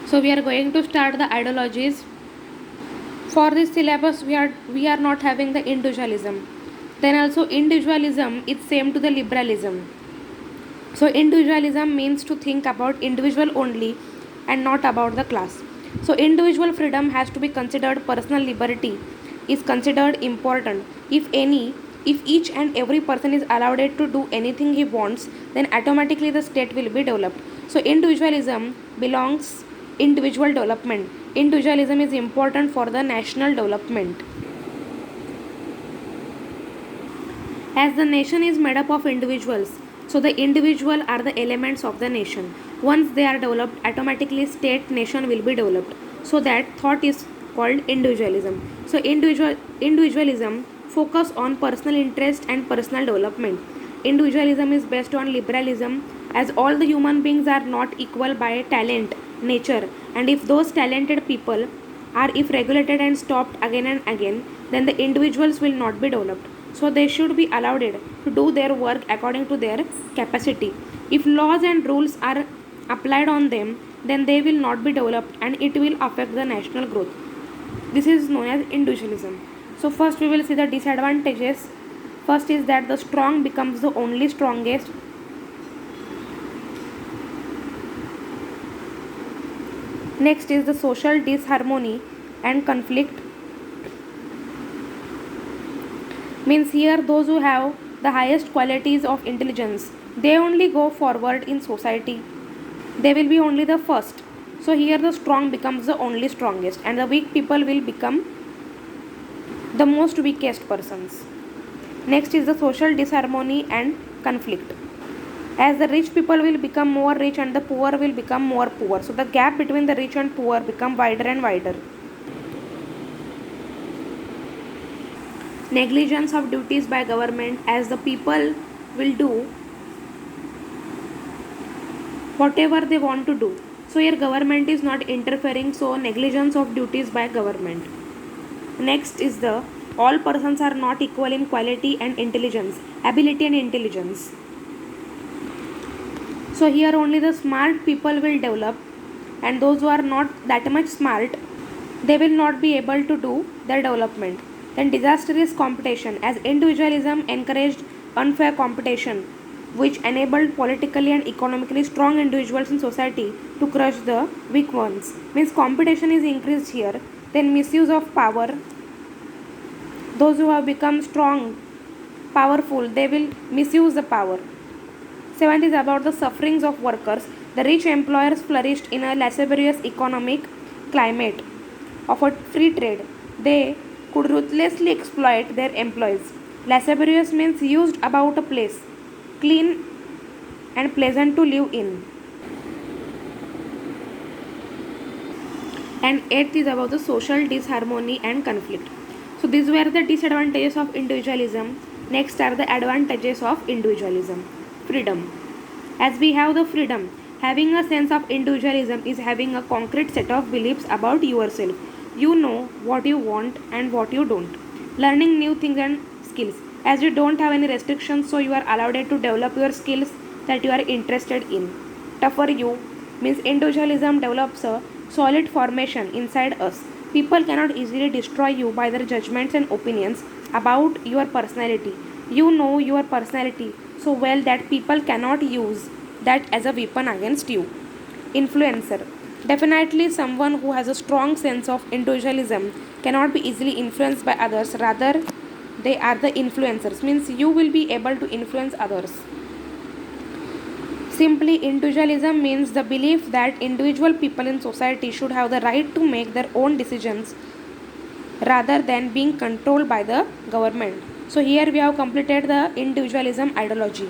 So we are going to start the ideologies. For this syllabus, we are not having the individualism. Then also individualism is same to the liberalism. So individualism means to think about individual only and not about the class. So individual freedom has to be considered. Personal liberty is considered important. If each and every person is allowed to do anything he wants, then automatically the state will be developed. So individualism belongs individual development. Individualism is important for the national development. As the nation is made up of individuals, so the individual are the elements of the nation. Once they are developed, automatically state nation will be developed. So that thought is called individualism. So individualism focus on personal interest and personal development. Individualism is based on liberalism, as all the human beings are not equal by talent, nature, and if those talented people are if regulated and stopped again and again, then the individuals will not be developed. So they should be allowed to do their work according to their capacity. If laws and rules are applied on them, then they will not be developed and it will affect the national growth. This is known as individualism. So first we will see the disadvantages. First is that the strong becomes the only strongest. Next is the social disharmony and conflict. Means here those who have the highest qualities of intelligence, they only go forward in society. They will be only the first. So here the strong becomes the only strongest and the weak people will become the most weakest persons. Next is the social disharmony and conflict. As the rich people will become more rich and the poor will become more poor. So the gap between the rich and poor become wider and wider. Negligence of duties by government, as the people will do whatever they want to do. So here government is not interfering, so negligence of duties by government. Next is the all persons are not equal in quality and intelligence, ability and intelligence. So here only the smart people will develop and those who are not that much smart, they will not be able to do their development. Then disastrous competition, as individualism encouraged unfair competition which enabled politically and economically strong individuals in society to crush the weak ones. Means competition is increased here. Then misuse of power, those who have become strong, powerful, they will misuse the power. Seventh is about the sufferings of workers. The rich employers flourished in a lascivious economic climate of a free trade. They could ruthlessly exploit their employees. Lascivious means used about a place, clean and pleasant to live in. And eighth is about the social disharmony and conflict. So these were the disadvantages of individualism. Next are the advantages of individualism. Freedom. As we have the freedom, having a sense of individualism is having a concrete set of beliefs about yourself. You know what you want and what you don't. Learning new things and skills. As you don't have any restrictions, so you are allowed to develop your skills that you are interested in. Tougher you means individualism develops a solid formation inside us. People cannot easily destroy you by their judgments and opinions about your personality. You know your personality so well that people cannot use that as a weapon against you. Influencer. Definitely, someone who has a strong sense of individualism cannot be easily influenced by others, rather, they are the influencers. Means you will be able to influence others. Simply, individualism means the belief that individual people in society should have the right to make their own decisions rather than being controlled by the government. So, here we have completed the individualism ideology.